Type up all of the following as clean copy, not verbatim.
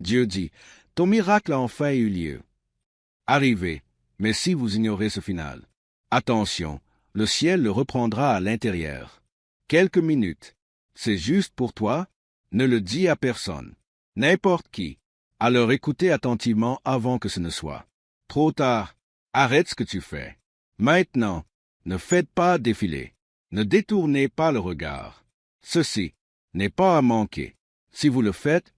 Dieu dit, ton miracle a enfin eu lieu. Arrivez, mais si vous ignorez ce final, attention, le ciel le reprendra à l'intérieur. Quelques minutes, c'est juste pour toi, ne le dis à personne, n'importe qui. Alors écoutez attentivement avant que ce ne soit trop tard. Arrête ce que tu fais. Maintenant, ne faites pas défiler. Ne détournez pas le regard. Ceci n'est pas à manquer. Si vous le faites,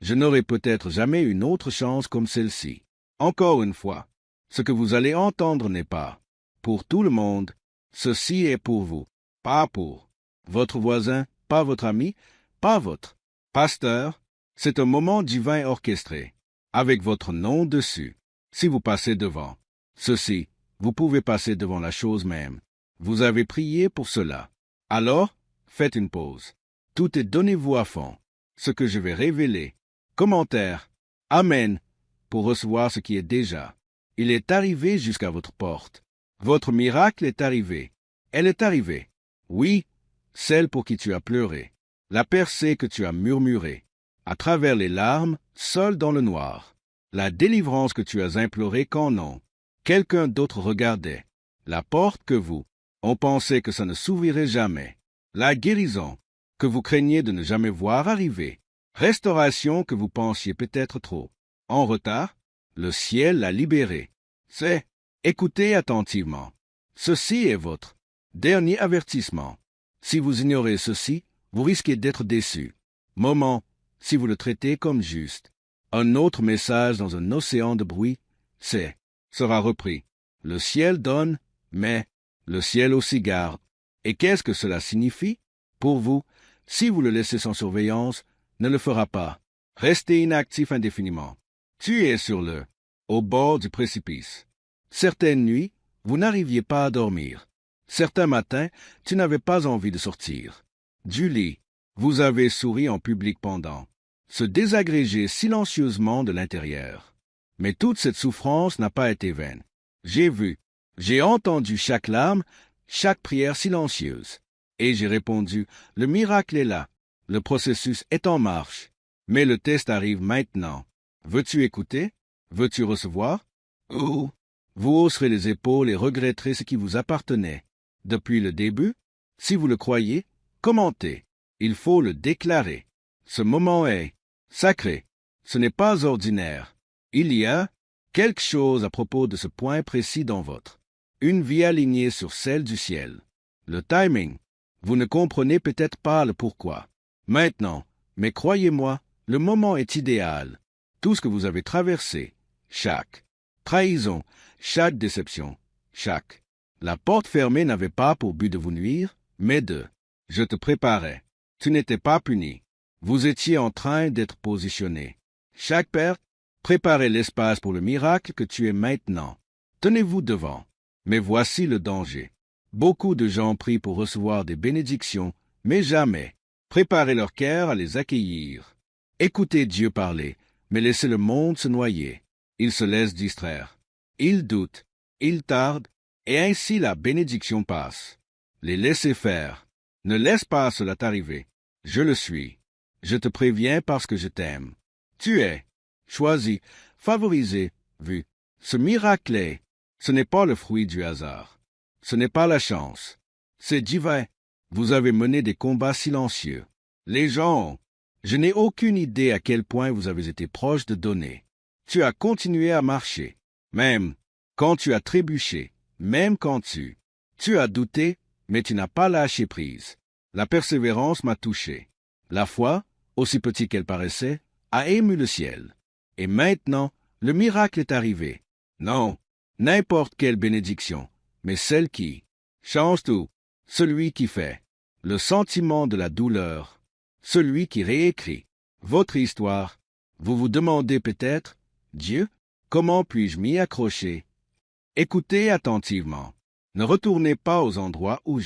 je n'aurai peut-être jamais une autre chance comme celle-ci. Encore une fois, ce que vous allez entendre n'est pas pour tout le monde. Ceci est pour vous, pas pour votre voisin, pas votre ami, pas votre pasteur. C'est un moment divin orchestré, avec votre nom dessus. Si vous passez devant ceci, vous pouvez passer devant la chose même. Vous avez prié pour cela. Alors, faites une pause. Tout est donnez-vous à fond. Ce que je vais révéler. Commentaire. Amen. Pour recevoir ce qui est déjà. Il est arrivé jusqu'à votre porte. Votre miracle est arrivé. Elle est arrivée. Oui, celle pour qui tu as pleuré. La percée que tu as murmurée. À travers les larmes, seul dans le noir. La délivrance que tu as implorée quand non. Quelqu'un d'autre regardait. La porte que on pensait que ça ne s'ouvrirait jamais. La guérison que vous craignez de ne jamais voir arriver. Restauration que vous pensiez peut-être trop en retard. Le ciel l'a libéré. Écoutez attentivement. Ceci est votre dernier avertissement. Si vous ignorez ceci, vous risquez d'être déçu. Si vous le traitez comme juste. Un autre message dans un océan de bruit, sera repris. Le ciel donne, mais le ciel aussi garde. Et qu'est-ce que cela signifie? Pour vous, si vous le laissez sans surveillance, ne le fera pas. Restez inactif indéfiniment. Tu es au bord du précipice. Certaines nuits, vous n'arriviez pas à dormir. Certains matins, tu n'avais pas envie de sortir du lit. Vous avez souri en public pendant se désagréger silencieusement de l'intérieur. Mais toute cette souffrance n'a pas été vaine. J'ai entendu chaque larme, chaque prière silencieuse. Et j'ai répondu, le miracle est là, le processus est en marche. Mais le test arrive maintenant. Veux-tu écouter? Veux-tu recevoir? Ou vous hausserez les épaules et regretterez ce qui vous appartenait. Depuis le début, si vous le croyez, commentez. Il faut le déclarer. Ce moment est sacré. Ce n'est pas ordinaire. Il y a quelque chose à propos de ce point précis dans une vie alignée sur celle du ciel. Le timing. Vous ne comprenez peut-être pas le pourquoi. Maintenant, mais croyez-moi, le moment est idéal. Tout ce que vous avez traversé, chaque trahison, chaque déception, la porte fermée n'avait pas pour but de vous nuire, mais je te préparais. Tu n'étais pas puni. Vous étiez en train d'être positionné. Chaque perte préparait l'espace pour le miracle que tu es maintenant. Tenez-vous devant. Mais voici le danger. Beaucoup de gens prient pour recevoir des bénédictions, mais jamais préparer leur cœur à les accueillir. Écoutez Dieu parler, mais laissez le monde se noyer. Il se laisse distraire. Il doute, il tarde, et ainsi la bénédiction passe. Les laissez faire. Ne laisse pas cela t'arriver. Je le suis. Je te préviens parce que je t'aime. Tu es choisi, favorisé, vu. Ce miracle, ce n'est pas le fruit du hasard. Ce n'est pas la chance. C'est divin. Vous avez mené des combats silencieux. Les gens, je n'ai aucune idée à quel point vous avez été proche de donner. Tu as continué à marcher, même quand tu as trébuché, même quand tu as douté, mais tu n'as pas lâché prise. La persévérance m'a touché. La foi, aussi petite qu'elle paraissait, a ému le ciel. Et maintenant, le miracle est arrivé. Non, n'importe quelle bénédiction, mais celle qui change tout. Celui qui fait le sentiment de la douleur. Celui qui réécrit votre histoire. Vous vous demandez peut-être, Dieu, comment puis-je m'y accrocher? Écoutez attentivement. Ne retournez pas aux endroits où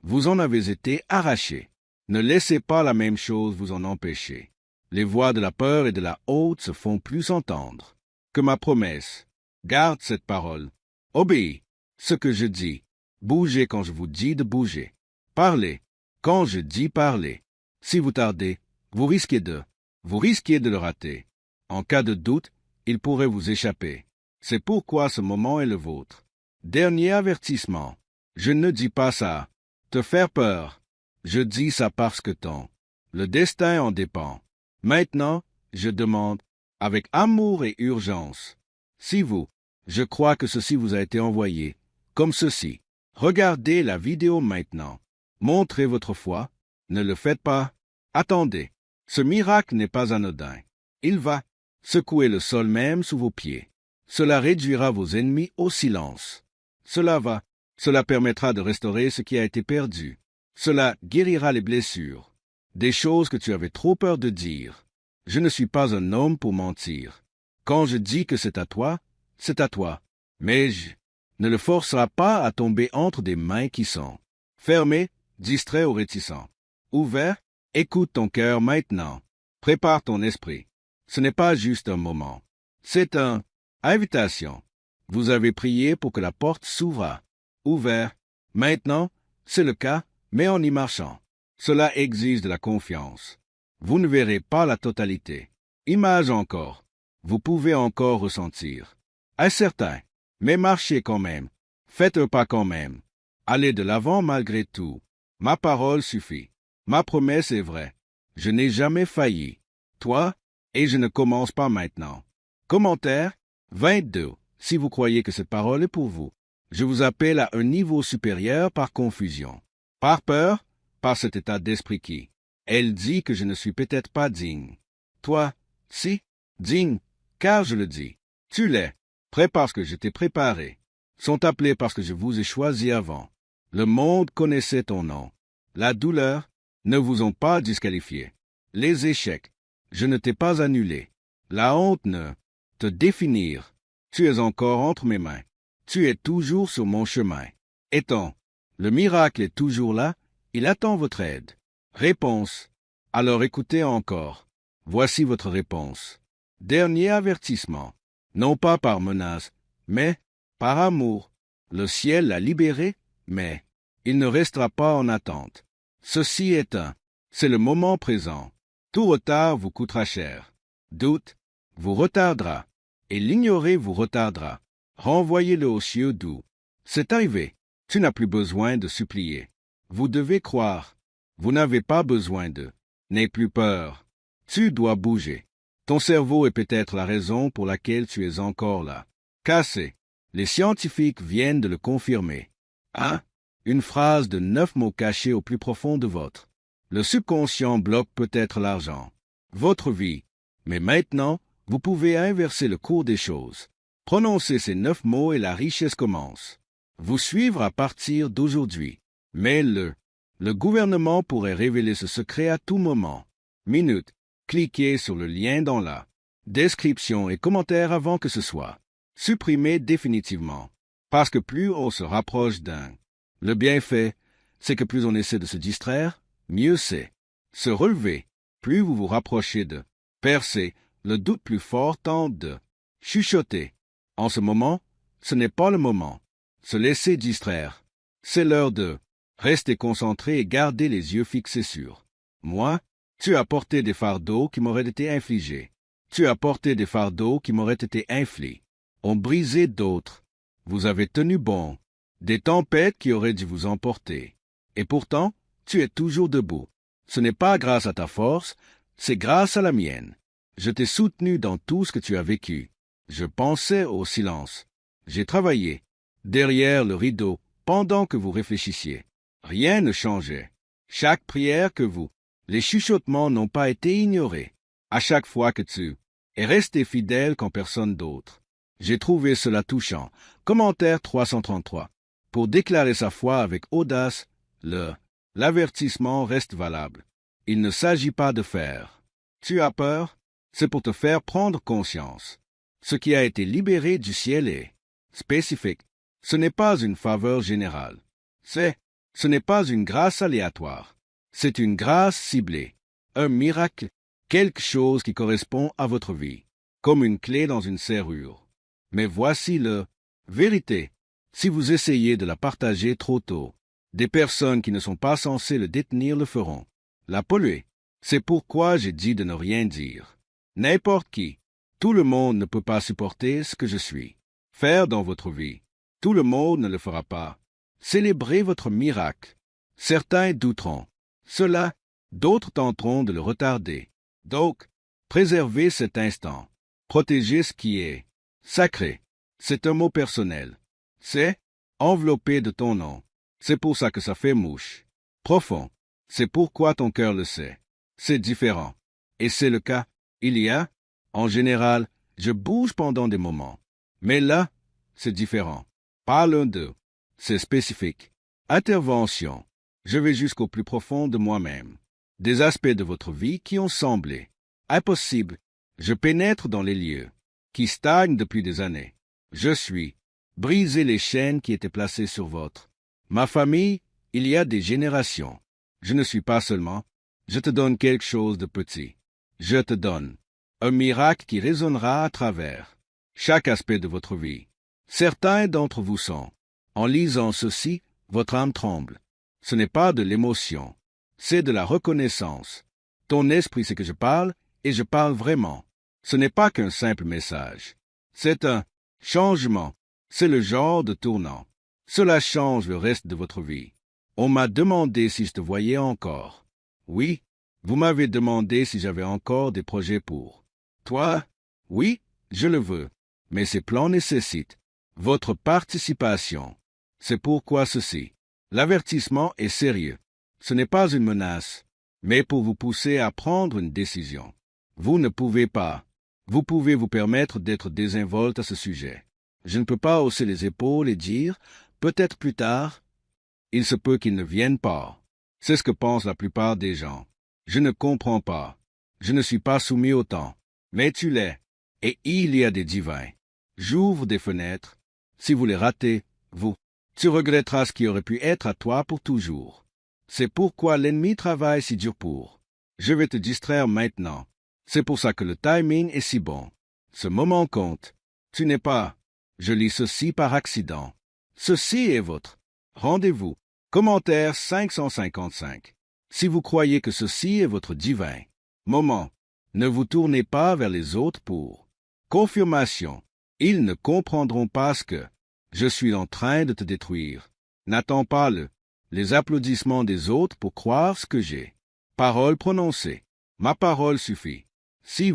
vous en avez été arraché. Ne laissez pas la même chose vous en empêcher. Les voix de la peur et de la honte se font plus entendre que ma promesse. Garde cette parole. Obéis ce que je dis. Bougez quand je vous dis de bouger. Parlez quand je dis parler. Si vous tardez, vous risquez de vous risquiez de le rater. En cas de doute, il pourrait vous échapper. C'est pourquoi ce moment est le vôtre. Dernier avertissement. Je ne dis pas ça. Te faire peur. Je dis ça parce que le destin en dépend. Maintenant, je demande, avec amour et urgence, si je crois que ceci vous a été envoyé, comme ceci. Regardez la vidéo maintenant. Montrez votre foi. Ne le faites pas. Attendez. Ce miracle n'est pas anodin. Il va secouer le sol même sous vos pieds. Cela réduira vos ennemis au silence. Cela permettra de restaurer ce qui a été perdu. Cela guérira les blessures. Des choses que tu avais trop peur de dire. Je ne suis pas un homme pour mentir. Quand je dis que c'est à toi, mais je ne le forcera pas à tomber entre des mains qui sont fermées, distraits ou réticents. Ouvert, écoute ton cœur maintenant. Prépare ton esprit. Ce n'est pas juste un moment. C'est une invitation. Vous avez prié pour que la porte s'ouvre. Ouvert. Maintenant, c'est le cas, mais en y marchant. Cela exige de la confiance. Vous ne verrez pas la totalité. Image encore. Vous pouvez encore ressentir. Incertain, mais marchez quand même. Faites un pas quand même. Allez de l'avant malgré tout. Ma parole suffit. Ma promesse est vraie. Je n'ai jamais failli. Toi, et je ne commence pas maintenant. Commentaire 22. Si vous croyez que cette parole est pour vous, je vous appelle à un niveau supérieur par confusion. Par peur, par cet état d'esprit qui, elle dit que je ne suis peut-être pas digne. Toi, si, digne, car je le dis. Tu l'es, prêt parce que je t'ai préparé. Sont appelés parce que je vous ai choisi avant. Le monde connaissait ton nom. La douleur ne vous ont pas disqualifié. Les échecs, je ne t'ai pas annulé. La honte ne te définir. Tu es encore entre mes mains. Tu es toujours sur mon chemin. Le miracle est toujours là, il attend votre aide. Réponse. Alors écoutez encore. Voici votre réponse. Dernier avertissement. Non pas par menace, mais par amour. Le ciel l'a libéré, mais il ne restera pas en attente. Ceci est c'est le moment présent. Tout retard vous coûtera cher. Doute vous retardera, et l'ignorer vous retardera. Renvoyez-le aux cieux d'où c'est arrivé. Tu n'as plus besoin de supplier. Vous devez croire. Vous n'avez pas besoin de. N'aie plus peur. Tu dois bouger. Ton cerveau est peut-être la raison pour laquelle tu es encore là. Cassé. Les scientifiques viennent de le confirmer. Une phrase de 9 mots cachés au plus profond de votre. Le subconscient bloque peut-être l'argent, votre vie. Mais maintenant, vous pouvez inverser le cours des choses. Prononcez ces 9 mots et la richesse commence. Vous suivre à partir d'aujourd'hui. Mais le gouvernement pourrait révéler ce secret à tout moment. Minute. Cliquez sur le lien dans la description et commentaire avant que ce soit supprimé définitivement. Parce que plus on se rapproche le bienfait, c'est que plus on essaie de se distraire, mieux c'est. Se relever, plus vous vous rapprochez de percer, le doute plus fort tente de chuchoter. En ce moment, ce n'est pas le moment. Se laisser distraire. C'est l'heure de rester concentré et garder les yeux fixés sur moi. Tu as porté des fardeaux qui m'auraient été infligés. Tu as porté des fardeaux qui m'auraient été infligés. On brisé d'autres. Vous avez tenu bon. Des tempêtes qui auraient dû vous emporter. Et pourtant, tu es toujours debout. Ce n'est pas grâce à ta force, c'est grâce à la mienne. Je t'ai soutenu dans tout ce que tu as vécu. Je pensais au silence. J'ai travaillé. Derrière le rideau, pendant que vous réfléchissiez. Rien ne changeait. Chaque prière que les chuchotements n'ont pas été ignorés. À chaque fois que tu es resté fidèle quand personne d'autre. J'ai trouvé cela touchant. Commentaire 333. Pour déclarer sa foi avec audace, l'avertissement reste valable. Il ne s'agit pas de faire. Tu as peur? C'est pour te faire prendre conscience. Ce qui a été libéré du ciel est spécifique. Ce n'est pas une faveur générale. Ce n'est pas une grâce aléatoire. C'est une grâce ciblée. Un miracle, quelque chose qui correspond à votre vie. Comme une clé dans une serrure. Mais voici vérité. Si vous essayez de la partager trop tôt, des personnes qui ne sont pas censées le détenir le feront. La polluer. C'est pourquoi j'ai dit de ne rien dire. N'importe qui, tout le monde ne peut pas supporter ce que je suis. Faire dans votre vie, tout le monde ne le fera pas. Célébrez votre miracle. Certains douteront. Cela, d'autres tenteront de le retarder. Donc, préservez cet instant. Protégez ce qui est sacré. C'est un mot personnel. C'est enveloppé de ton nom. C'est pour ça que ça fait mouche. Profond. C'est pourquoi ton cœur le sait. C'est différent. Et c'est le cas. Il y a, en général, je bouge pendant des moments. Mais là, c'est différent. Pas l'un d'eux. C'est spécifique. Intervention. Je vais jusqu'au plus profond de moi-même. Des aspects de votre vie qui ont semblé impossibles. Je pénètre dans les lieux qui stagnent depuis des années. Je suis. Brisez les chaînes qui étaient placées sur votre. Ma famille, il y a des générations. Je ne suis pas seulement. Je te donne quelque chose de petit. Je te donne un miracle qui résonnera à travers chaque aspect de votre vie. Certains d'entre vous sont. En lisant ceci, votre âme tremble. Ce n'est pas de l'émotion, c'est de la reconnaissance. Ton esprit sait que je parle, et je parle vraiment. Ce n'est pas qu'un simple message. C'est un changement. C'est le genre de tournant. Cela change le reste de votre vie. On m'a demandé si je te voyais encore. Oui, vous m'avez demandé si j'avais encore des projets pour toi. Oui, je le veux. Mais ces plans nécessitent votre participation. C'est pourquoi ceci. L'avertissement est sérieux. Ce n'est pas une menace, mais pour vous pousser à prendre une décision. Vous ne pouvez pas. Vous pouvez vous permettre d'être désinvolte à ce sujet. Je ne peux pas hausser les épaules et dire, peut-être plus tard, il se peut qu'ils ne viennent pas. C'est ce que pensent la plupart des gens. Je ne comprends pas. Je ne suis pas soumis au temps. Mais tu l'es. Et il y a des divins. J'ouvre des fenêtres. Si vous les ratez, tu regretteras ce qui aurait pu être à toi pour toujours. C'est pourquoi l'ennemi travaille si dur pour. Je vais te distraire maintenant. C'est pour ça que le timing est si bon. Ce moment compte. Tu n'es pas. Je lis ceci par accident. Ceci est votre rendez-vous. Commentaire 555. Si vous croyez que ceci est votre divin moment, ne vous tournez pas vers les autres pour confirmation. Ils ne comprendront pas ce que je suis en train de te détruire. N'attends pas les applaudissements des autres pour croire ce que j'ai. Parole prononcée. Ma parole suffit. Si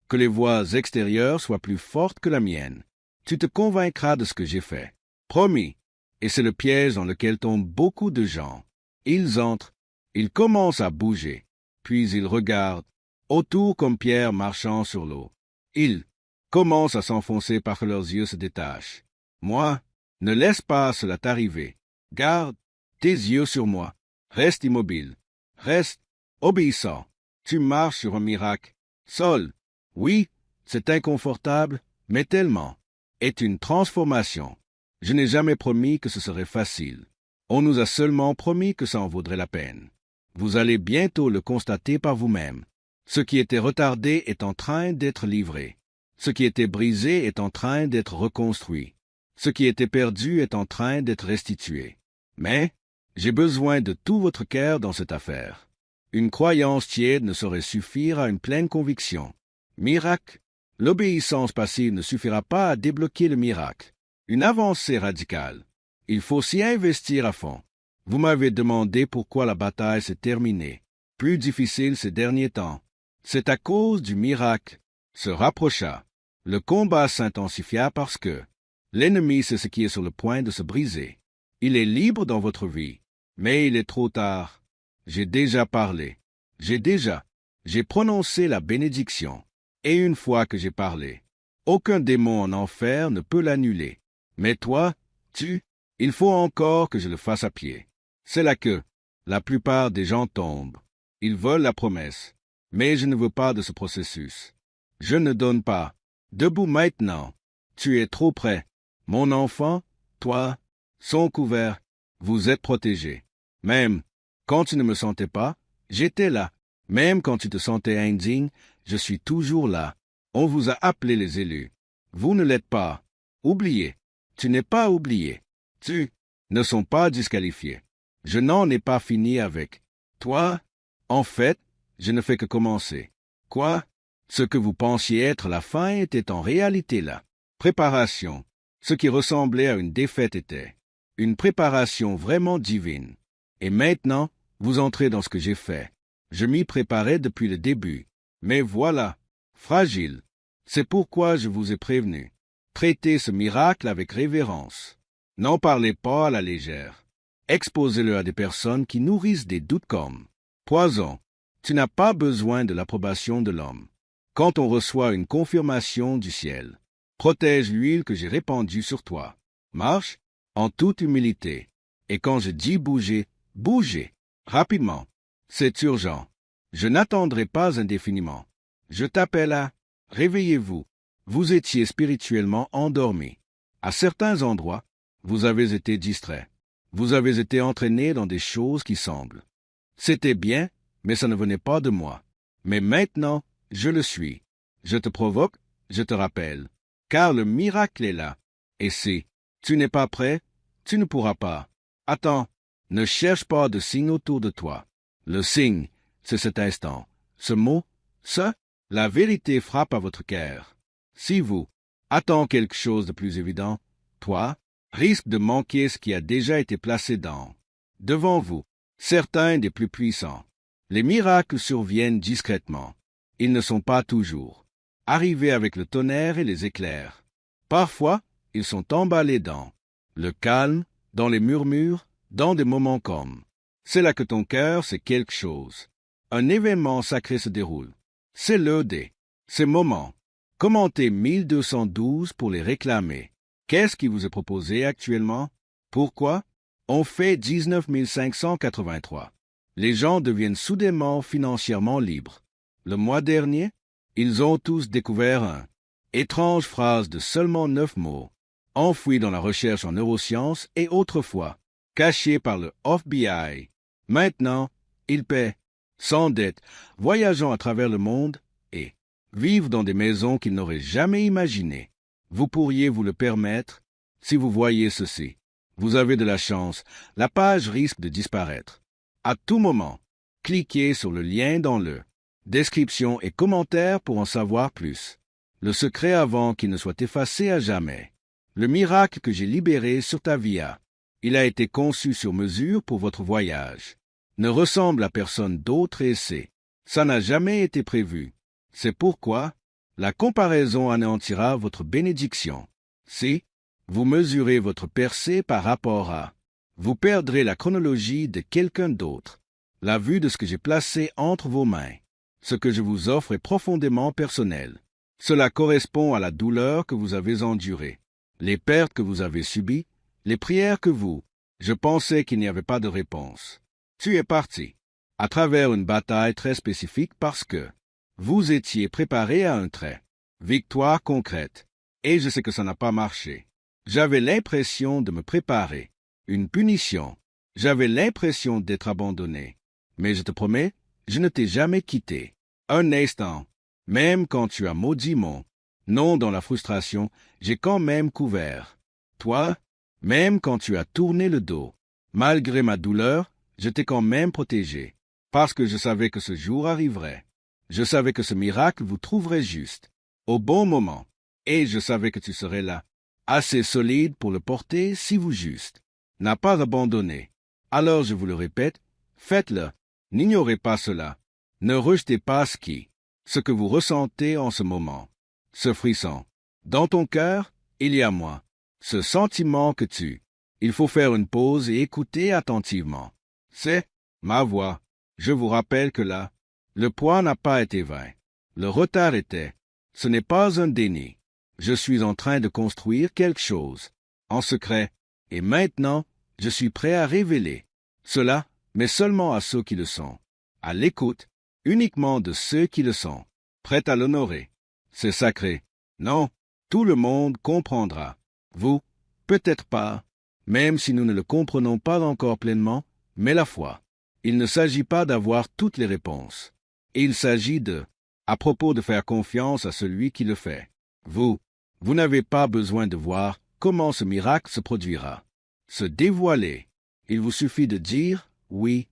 que les voix extérieures soient plus fortes que la mienne, tu te convaincras de ce que j'ai fait. Promis. Et c'est le piège dans lequel tombent beaucoup de gens. Ils entrent, ils commencent à bouger, puis ils regardent autour comme Pierre marchant sur l'eau. Ils commencent à s'enfoncer parce que leurs yeux se détachent. Moi, ne laisse pas cela t'arriver. Garde tes yeux sur moi. Reste immobile. Reste obéissant. Tu marches sur un miracle. Sol. Oui, c'est inconfortable, mais tellement. Est une transformation. Je n'ai jamais promis que ce serait facile. On nous a seulement promis que ça en vaudrait la peine. Vous allez bientôt le constater par vous-même. Ce qui était retardé est en train d'être livré. Ce qui était brisé est en train d'être reconstruit. Ce qui était perdu est en train d'être restitué. Mais j'ai besoin de tout votre cœur dans cette affaire. Une croyance tiède ne saurait suffire à une pleine conviction. Miracle. L'obéissance passive ne suffira pas à débloquer le miracle. Une avancée radicale. Il faut s'y investir à fond. Vous m'avez demandé pourquoi la bataille s'est terminée. Plus difficile ces derniers temps. C'est à cause du miracle. Se rapprocha. Le combat s'intensifia parce que l'ennemi sait ce qui est sur le point de se briser. Il est libre dans votre vie, mais il est trop tard. J'ai déjà parlé. J'ai prononcé la bénédiction. Et une fois que j'ai parlé, aucun démon en enfer ne peut l'annuler. Mais toi, il faut encore que je le fasse à pied. C'est là que la plupart des gens tombent. Ils veulent la promesse, mais je ne veux pas de ce processus. Je ne donne pas. Debout maintenant. Tu es trop près. Mon enfant, toi, sont couverts. Vous êtes protégés. Même quand tu ne me sentais pas, j'étais là. Même quand tu te sentais indigne, je suis toujours là. On vous a appelés les élus. Vous ne l'êtes pas. Oubliez. Tu n'es pas oublié. Tu ne sont pas disqualifiés. Je n'en ai pas fini avec toi. En fait, je ne fais que commencer. Quoi? Ce que vous pensiez être la fin était en réalité la préparation. Ce qui ressemblait à une défaite était une préparation vraiment divine. Et maintenant, vous entrez dans ce que j'ai fait. Je m'y préparais depuis le début. Mais voilà, fragile. C'est pourquoi je vous ai prévenu. Traitez ce miracle avec révérence. N'en parlez pas à la légère. Exposez-le à des personnes qui nourrissent des doutes comme poison. Tu n'as pas besoin de l'approbation de l'homme. Quand on reçoit une confirmation du ciel, protège l'huile que j'ai répandue sur toi. Marche en toute humilité. Et quand je dis bouger, bougez rapidement. C'est urgent. Je n'attendrai pas indéfiniment. Je t'appelle à réveillez-vous. Vous étiez spirituellement endormi. À certains endroits, vous avez été distrait. Vous avez été entraîné dans des choses qui semblent. C'était bien, mais ça ne venait pas de moi. Mais maintenant, je le suis. Je te provoque, je te rappelle. Car le miracle est là. Et si tu n'es pas prêt, tu ne pourras pas. Attends, ne cherche pas de signe autour de toi. Le signe, c'est cet instant. Ce mot, la vérité frappe à votre cœur. Si vous attend quelque chose de plus évident, toi, risque de manquer ce qui a déjà été placé devant vous, certains des plus puissants. Les miracles surviennent discrètement. Ils ne sont pas toujours arrivés avec le tonnerre et les éclairs. Parfois, ils sont emballés dans le calme, dans les murmures, dans des moments comme c'est là que ton cœur sait quelque chose. Un événement sacré se déroule. C'est l'heure des ces moments. Commentez 1212 pour les réclamer. Qu'est-ce qui vous est proposé actuellement? Pourquoi? On fait 19 583. Les gens deviennent soudainement financièrement libres. Le mois dernier, ils ont tous découvert un étrange phrase de seulement 9 mots, enfouie dans la recherche en neurosciences et autrefois cachée par le FBI. Maintenant, ils paient, sans dette, voyageant à travers le monde et vivent dans des maisons qu'ils n'auraient jamais imaginées. Vous pourriez vous le permettre si vous voyez ceci. Vous avez de la chance, la page risque de disparaître. À tout moment, cliquez sur le lien dans le description et commentaire pour en savoir plus. Le secret avant qu'il ne soit effacé à jamais. Le miracle que j'ai libéré sur ta via. Il a été conçu sur mesure pour votre voyage. Ne ressemble à personne d'autre et ça n'a jamais été prévu. C'est pourquoi la comparaison anéantira votre bénédiction. Si vous mesurez votre percée par rapport à, vous perdrez la chronologie de quelqu'un d'autre. La vue de ce que j'ai placé entre vos mains. Ce que je vous offre est profondément personnel. Cela correspond à la douleur que vous avez endurée, les pertes que vous avez subies, les prières que je pensais qu'il n'y avait pas de réponse. Tu es parti, à travers une bataille très spécifique parce que vous étiez préparé à un trait, victoire concrète, et je sais que ça n'a pas marché. J'avais l'impression de me préparer, une punition. J'avais l'impression d'être abandonné. Mais je te promets, je ne t'ai jamais quitté. Un instant, même quand tu as maudit mon nom dans la frustration, j'ai quand même couvert. Toi, même quand tu as tourné le dos, malgré ma douleur, je t'ai quand même protégé, parce que je savais que ce jour arriverait. Je savais que ce miracle vous trouverait juste, au bon moment, et je savais que tu serais là, assez solide pour le porter si vous juste n'a pas abandonné. Alors je vous le répète, faites-le, n'ignorez pas cela, ne rejetez pas ce que vous ressentez en ce moment, ce frisson. Dans ton cœur, il y a moi, ce sentiment que il faut faire une pause et écouter attentivement. C'est ma voix. Je vous rappelle que là, le poids n'a pas été vain. Le retard était. Ce n'est pas un déni. Je suis en train de construire quelque chose, en secret, et maintenant, je suis prêt à révéler cela, mais seulement à ceux qui le sont, à l'écoute, uniquement de ceux qui le sont, prêts à l'honorer. C'est sacré. Non, tout le monde comprendra. Vous, peut-être pas, même si nous ne le comprenons pas encore pleinement, mais la foi. Il ne s'agit pas d'avoir toutes les réponses. Il s'agit à propos de faire confiance à celui qui le fait. Vous n'avez pas besoin de voir comment ce miracle se produira. Se dévoiler. Il vous suffit de dire oui.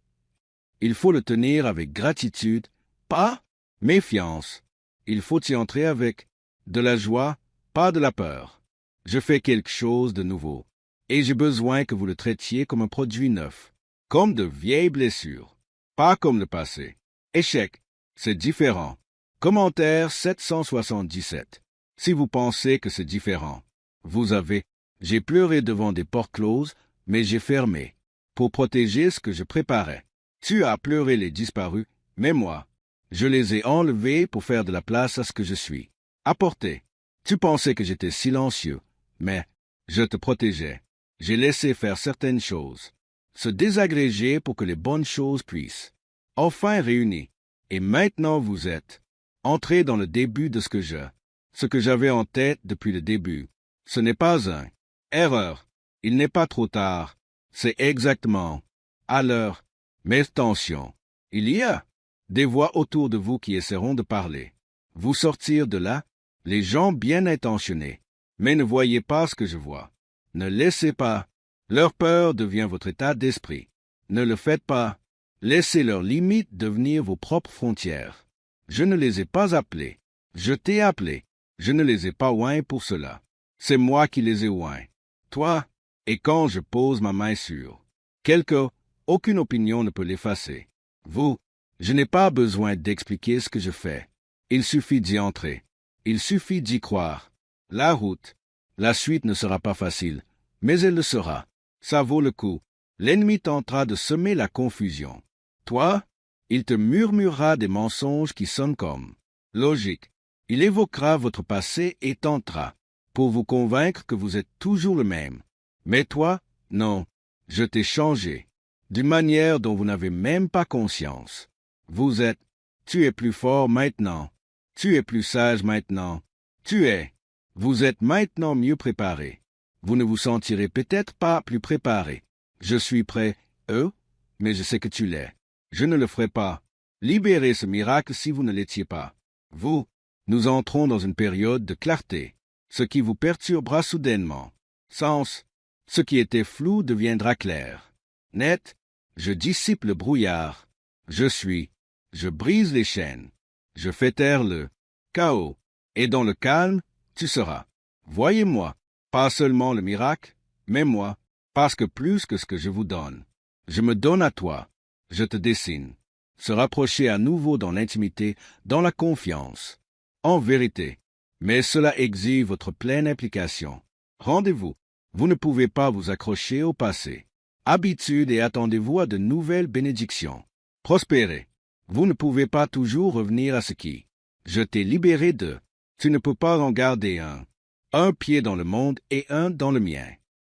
Il faut le tenir avec gratitude Pas méfiance. Il faut y entrer avec de la joie, pas de la peur. Je fais quelque chose de nouveau, et j'ai besoin que vous le traitiez comme un produit neuf, comme de vieilles blessures, pas comme le passé. Échec, c'est différent. Commentaire 777. Si vous pensez que c'est différent, vous avez « J'ai pleuré devant des portes closes, mais j'ai fermé, pour protéger ce que je préparais. Tu as pleuré les disparus, mais moi, je les ai enlevés pour faire de la place à ce que je suis. Apporté. Tu pensais que j'étais silencieux, mais je te protégeais. J'ai laissé faire certaines choses. Se désagréger pour que les bonnes choses puissent. Enfin réunis. Et maintenant vous êtes entrés dans le début de ce que j'avais en tête depuis le début. Ce n'est pas un erreur. Il n'est pas trop tard. C'est exactement à l'heure. Mais attention, il y a des voix autour de vous qui essaieront de parler. Vous sortir de là, les gens bien intentionnés, mais ne voyez pas ce que je vois. Ne laissez pas. Leur peur devient votre état d'esprit. Ne le faites pas. Laissez leurs limites devenir vos propres frontières. Je ne les ai pas appelés. Je t'ai appelé. Je ne les ai pas oints pour cela. C'est moi qui les ai oints. Toi, et quand je pose ma main sur aucune opinion ne peut l'effacer. Vous, je n'ai pas besoin d'expliquer ce que je fais. Il suffit d'y entrer. Il suffit d'y croire. La route, la suite ne sera pas facile, mais elle le sera. Ça vaut le coup. L'ennemi tentera de semer la confusion. Toi, il te murmurera des mensonges qui sonnent comme logique. Il évoquera votre passé et tentera, pour vous convaincre que vous êtes toujours le même. Mais toi, non, je t'ai changé, d'une manière dont vous n'avez même pas conscience. Tu es plus fort maintenant, tu es plus sage maintenant, vous êtes maintenant mieux préparé. Vous ne vous sentirez peut-être pas plus préparé. Je suis prêt, mais je sais que tu l'es. Je ne le ferai pas. Libérez ce miracle si vous ne l'étiez pas. Nous entrons dans une période de clarté. Ce qui vous perturbera soudainement. Ce qui était flou deviendra clair. Net, je dissipe le brouillard. Je brise les chaînes. Je fais taire le chaos. Et dans le calme, tu seras. Voyez-moi, pas seulement le miracle, mais moi, parce que plus que ce que je vous donne. Je me donne à toi. Je te dessine. Se rapprocher à nouveau dans l'intimité, dans la confiance. En vérité. Mais cela exige votre pleine implication. Rendez-vous. Vous ne pouvez pas vous accrocher au passé. Habitude et attendez-vous à de nouvelles bénédictions. Prospérez. Vous ne pouvez pas toujours revenir à ce qui. Je t'ai libéré de. Tu ne peux pas en garder un pied dans le monde et un dans le mien.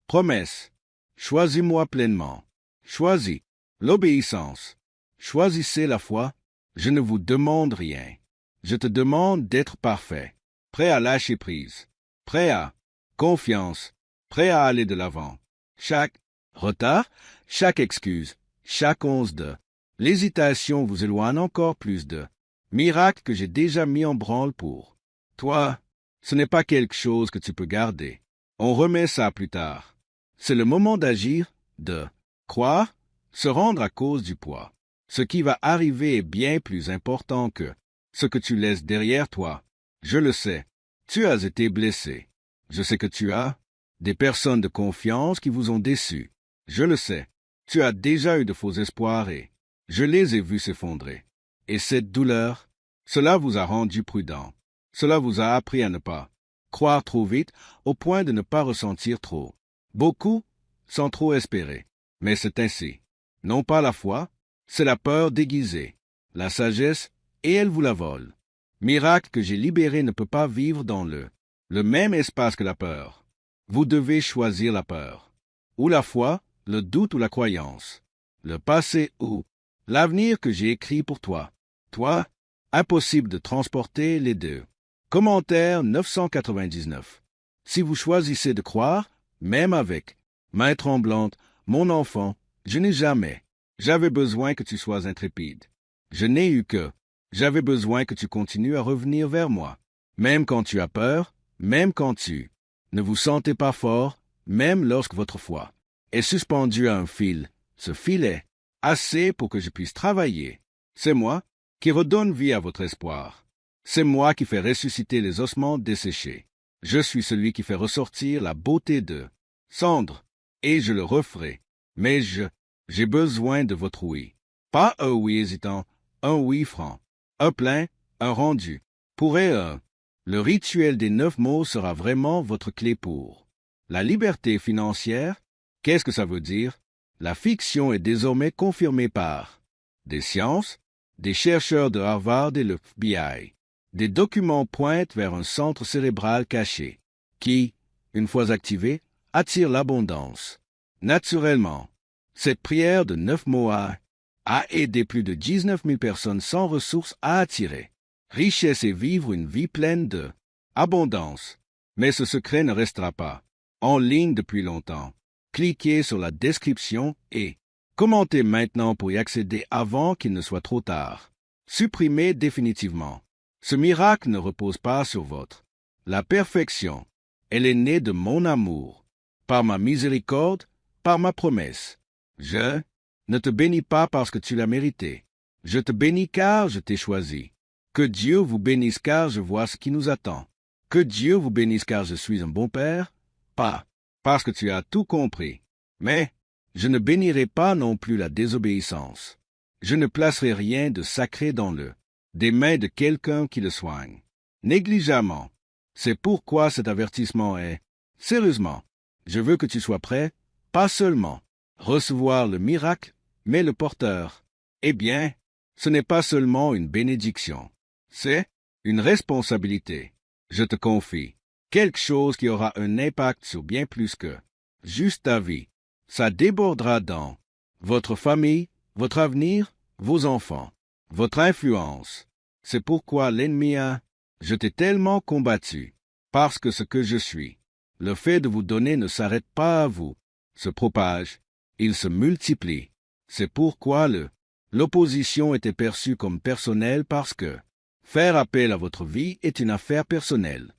Promesse. Choisis-moi pleinement. Choisis l'obéissance. Choisissez la foi. Je ne vous demande rien. Je te demande d'être parfait. Prêt à lâcher prise. Prêt à confiance. Prêt à aller de l'avant. Chaque retard, chaque excuse, chaque once de l'hésitation vous éloigne encore plus de miracles que j'ai déjà mis en branle pour toi. Ce n'est pas quelque chose que tu peux garder. On remet ça plus tard. C'est le moment d'agir, de croire, se rendre à cause du poids. Ce qui va arriver est bien plus important que ce que tu laisses derrière toi. Je le sais. Tu as été blessé. Je sais que tu as des personnes de confiance qui vous ont déçu. Je le sais. Tu as déjà eu de faux espoirs et je les ai vus s'effondrer. Et cette douleur, cela vous a rendu prudent. Cela vous a appris à ne pas croire trop vite au point de ne pas ressentir trop. Beaucoup sans trop espérer. Mais c'est ainsi. Non pas la foi, c'est la peur déguisée. La sagesse, et elle vous la vole. Miracle que j'ai libéré ne peut pas vivre dans le même espace que la peur. Vous devez choisir la peur. Ou la foi, le doute ou la croyance. Le passé ou l'avenir que j'ai écrit pour toi. Toi, impossible de transporter les deux. Commentaire 999. Si vous choisissez de croire, même avec main tremblante, mon enfant, je n'ai jamais. J'avais besoin que tu sois intrépide. Je n'ai eu que. J'avais besoin que tu continues à revenir vers moi. Même quand tu as peur, même quand tu ne vous sentez pas fort, même lorsque votre foi est suspendue à un fil. Ce fil est assez pour que je puisse travailler. C'est moi, qui redonne vie à votre espoir. C'est moi qui fais ressusciter les ossements desséchés. Je suis celui qui fait ressortir la beauté de cendre, et je le referai. Mais j'ai besoin de votre oui. Pas un oui hésitant, un oui franc. Un plein, un rendu. Le rituel des 9 mots sera vraiment votre clé pour la liberté financière. Qu'est-ce que ça veut dire? La fiction est désormais confirmée par des sciences, des chercheurs de Harvard et le FBI. Des documents pointent vers un centre cérébral caché, qui, une fois activé, attire l'abondance. Naturellement, cette prière de 9 mots a aidé plus de 19 000 personnes sans ressources à attirer richesse et vivre une vie pleine de abondance. Mais ce secret ne restera pas en ligne depuis longtemps. Cliquez sur la description et commentez maintenant pour y accéder avant qu'il ne soit trop tard. Supprimez définitivement. Ce miracle ne repose pas sur la perfection. Elle est née de mon amour, par ma miséricorde, par ma promesse. Je ne te bénis pas parce que tu l'as mérité. Je te bénis car je t'ai choisi. Que Dieu vous bénisse car je vois ce qui nous attend. Que Dieu vous bénisse car je suis un bon père, pas parce que tu as tout compris. Mais je ne bénirai pas non plus la désobéissance. Je ne placerai rien de sacré dans des mains de quelqu'un qui le soigne négligemment. C'est pourquoi cet avertissement est, sérieusement, je veux que tu sois prêt, pas seulement recevoir le miracle, mais le porteur. Eh bien, ce n'est pas seulement une bénédiction, c'est une responsabilité. Je te confie quelque chose qui aura un impact sur bien plus que juste ta vie. Ça débordera dans votre famille, votre avenir, vos enfants, votre influence. C'est pourquoi l'ennemi je t'ai tellement combattu, parce que ce que je suis, le fait de vous donner ne s'arrête pas à vous, se propage, il se multiplie. C'est pourquoi l'opposition était perçue comme personnelle parce que faire appel à votre vie est une affaire personnelle.